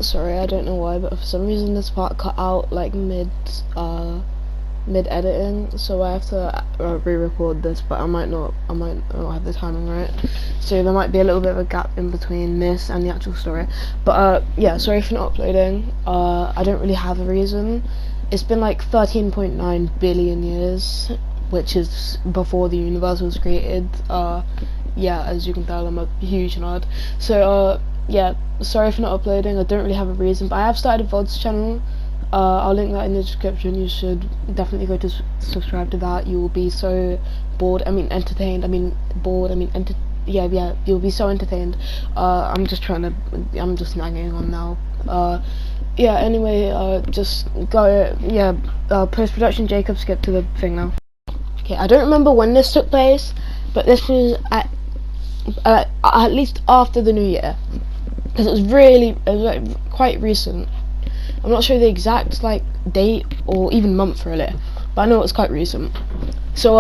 Sorry, I don't know why, but for some reason this part cut out like mid editing, so I have to re-record this, but I might not have the timing right, so there might be a little bit of a gap in between this and the actual story. But yeah, sorry for not uploading. I don't really have a reason. It's been like 13.9 billion years, which is before the universe was created. Yeah, as you can tell, I'm a huge nerd. So yeah, sorry for not uploading. I don't really have a reason, but I have started a VODs channel. I'll link that in the description. You should definitely go to subscribe to that. You will be so bored. I mean, entertained. I mean, bored. I mean, yeah. You'll be so entertained. I'm just nagging on now. Yeah. Anyway, just go. Yeah. Post production. Jacob, skip to the thing now. Okay. I don't remember when this took place, but this was at least after the New Year, because it was like quite recent. I'm not sure the exact like date or even month really, but I know it's quite recent. So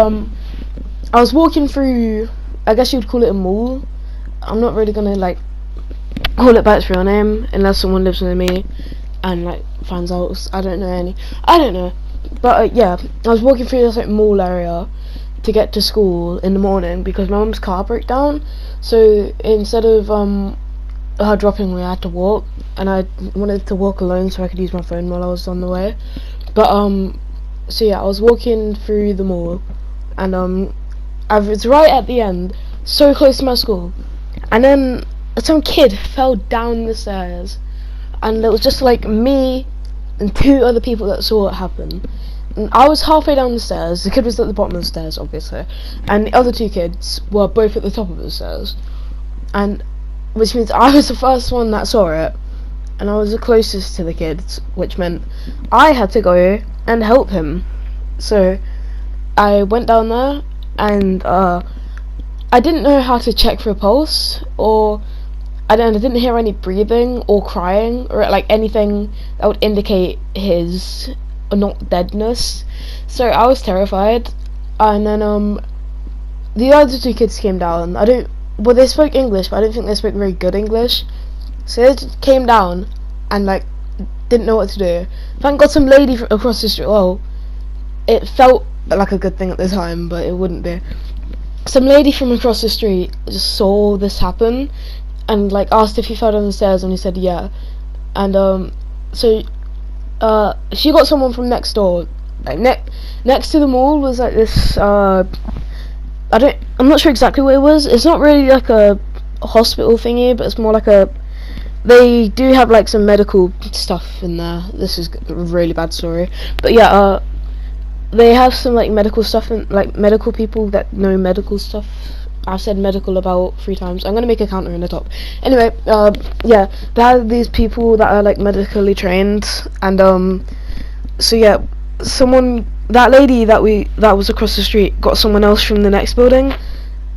I was walking through, I guess you'd call it a mall. I'm not really gonna like call it by its real name unless someone lives near me and like finds out. I don't know. But yeah, I was walking through this like mall area to get to school in the morning because my mum's car broke down. So instead of her dropping me, I had to walk, and I wanted to walk alone so I could use my phone while I was on the way. But so yeah, I was walking through the mall, and I was right at the end, so close to my school, and then some kid fell down the stairs, and it was just like me and two other people that saw it happen. And I was halfway down the stairs. The kid was at the bottom of the stairs, obviously, and the other two kids were both at the top of the stairs, and which means I was the first one that saw it, and I was the closest to the kids, which meant I had to go and help him. So I went down there, and I didn't know how to check for a pulse, or I didn't hear any breathing or crying or like anything that would indicate his not deadness. So I was terrified, and then the other two kids came down. Well, they spoke English, but I don't think they spoke very good English. So they just came down and like didn't know what to do. Thank God some lady across the street. Well, it felt like a good thing at the time, but it wouldn't be. Some lady from across the street just saw this happen and like asked if he fell down the stairs, and he said yeah. And so she got someone from next door. Like next to the mall was like this I'm not sure exactly what it was. It's not really like a hospital thingy, but it's more like they do have like some medical stuff in there. This is a really bad story, but yeah, they have some like medical stuff and like medical people that know medical stuff. I've said medical about 3 times. I'm gonna make a counter in the top. Anyway, yeah, they have these people that are like medically trained, and so yeah, that lady that was across the street got someone else from the next building,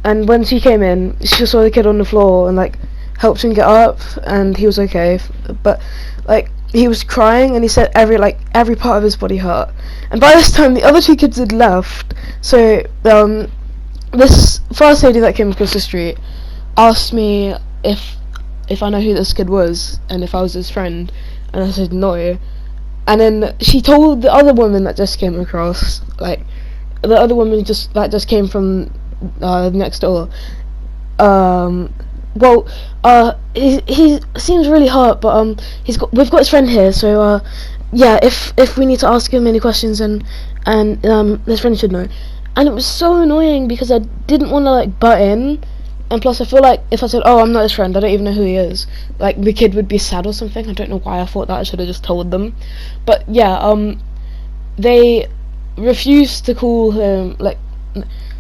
and when she came in, she saw the kid on the floor and like helped him get up, and he was okay, but like he was crying, and he said every part of his body hurt. And by this time the other 2 kids had left, so this first lady that came across the street asked me if I know who this kid was and if I was his friend, and I said no. And then she told the other woman that just came across, like the other woman that just came from next door. Well, he seems really hurt, but we've got his friend here, so yeah, if we need to ask him any questions, and his friend should know. And it was so annoying because I didn't want to like butt in, and plus I feel like if I said, oh, I'm not his friend, I don't even know who he is, like the kid would be sad or something. I don't know why I thought that. I should have just told them. But yeah, they refused to call him, like,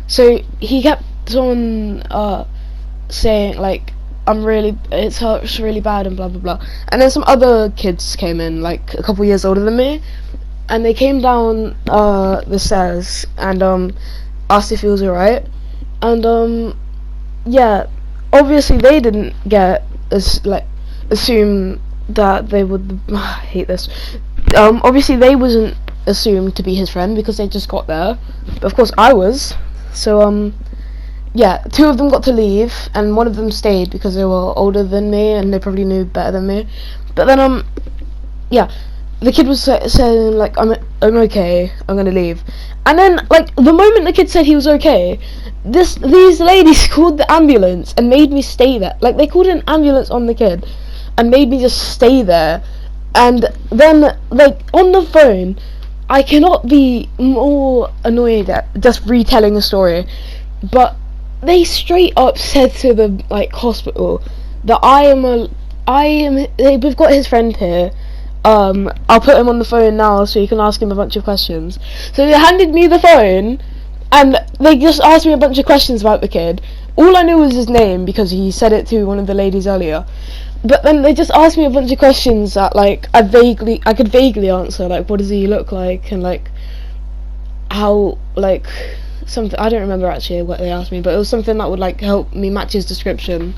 so he kept on saying like, it hurts really bad and blah blah blah. And then some other kids came in, like a couple years older than me, and they came down the stairs and asked if he was alright. And yeah, obviously they didn't assume that they would I hate this. Obviously they wasn't assumed to be his friend because they just got there, but of course I was. So yeah, 2 of them got to leave and one of them stayed because they were older than me and they probably knew better than me. But then yeah, the kid was saying like, I'm okay, I'm gonna leave. And then like the moment the kid said he was okay, these ladies called the ambulance and made me stay there. Like, they called an ambulance on the kid and made me just stay there. And then like on the phone, I cannot be more annoyed at just retelling a story, but they straight up said to the like hospital that we've got his friend here. I'll put him on the phone now so you can ask him a bunch of questions. So they handed me the phone and they just asked me a bunch of questions about the kid. All I knew was his name because he said it to one of the ladies earlier. But then they just asked me a bunch of questions that like I could vaguely answer, like what does he look like, and like how, like something, I don't remember actually what they asked me, but it was something that would like help me match his description.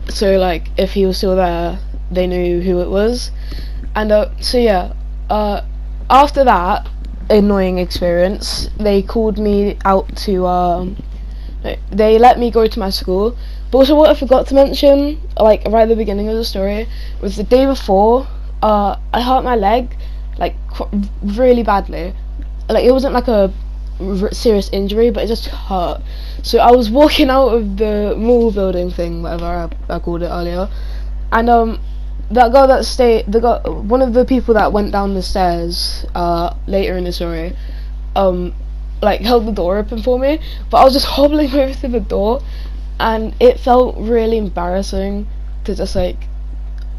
So like if he was still there, they knew who it was. And so yeah, after that annoying experience, they called me out to they let me go to my school. But also what I forgot to mention, like right at the beginning of the story, was the day before I hurt my leg like really badly. Like, it wasn't like a serious injury, but it just hurt. So I was walking out of the mall building thing, whatever I called it earlier, and that girl that one of the people that went down the stairs later in the story, like held the door open for me, but I was just hobbling over to the door, and it felt really embarrassing to just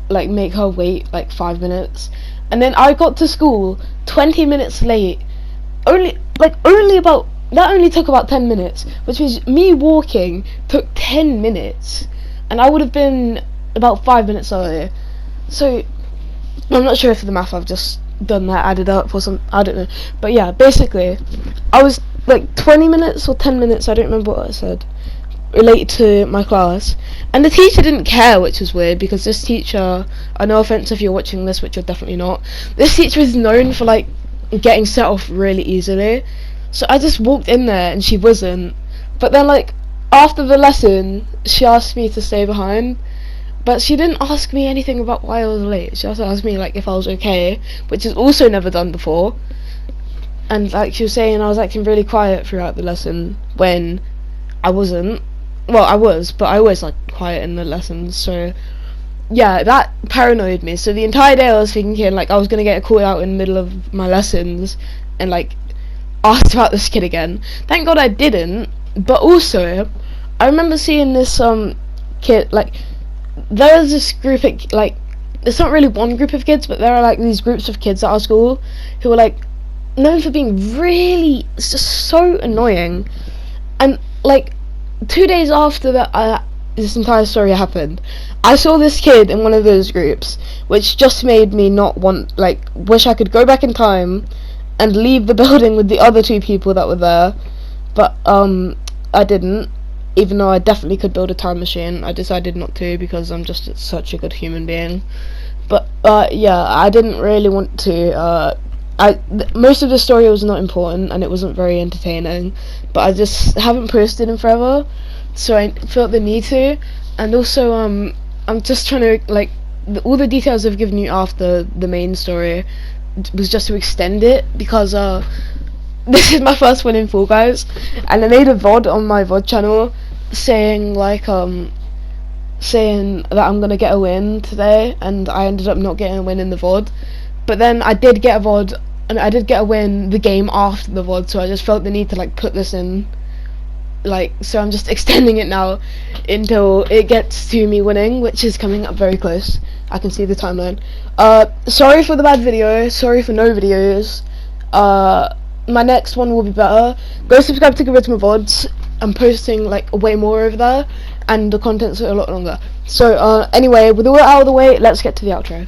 like make her wait like 5 minutes, and then I got to school 20 minutes late. Only took about 10 minutes, which means me walking took 10 minutes, and I would have been about 5 minutes earlier. So I'm not sure if the math I've just done that added up or something, I don't know. But yeah, basically I was like 20 minutes or 10 minutes, I don't remember what I said, related to my class, and the teacher didn't care, which was weird, because this teacher, no offense if you're watching this, which you're definitely not, this teacher is known for like getting set off really easily. So I just walked in there and she wasn't, but then like after the lesson she asked me to stay behind, but she didn't ask me anything about why I was late. She just asked me like if I was okay, which is also never done before. And like she was saying I was acting really quiet throughout the lesson when I wasn't. Well, I was, but I always like quiet in the lessons, so yeah, that paranoid me. So the entire day I was thinking like I was gonna get called out in the middle of my lessons and like asked about this kid again. Thank God I didn't. But also I remember seeing this kid, like there was this group of, like, it's not really one group of kids, but there are like these groups of kids at our school who are like known for being really, it's just so annoying. And like 2 days after that this entire story happened, I saw this kid in one of those groups, which just made me not want, like, wish I could go back in time and leave the building with the other 2 people that were there. But I didn't, even though I definitely could build a time machine. I decided not to because I'm just such a good human being. But yeah, I didn't really want to. Most of the story was not important and it wasn't very entertaining, but I just haven't posted in forever, so I felt the need to. And also I'm just trying to, like, all the details I've given you after the main story was just to extend it, because this is my first one in Fall Guys, and I made a VOD on my VOD channel saying like saying that I'm gonna get a win today, and I ended up not getting a win in the VOD. But then I did get a VOD, and I did get a win the game after the VOD, so I just felt the need to like put this in, like, so I'm just extending it now until it gets to me winning, which is coming up very close. I can see the timeline. Sorry for the bad video, sorry for no videos. My next one will be better. Go subscribe to my VODs. I'm posting like way more over there, and the content's a lot longer. So anyway, with all that out of the way, let's get to the outro.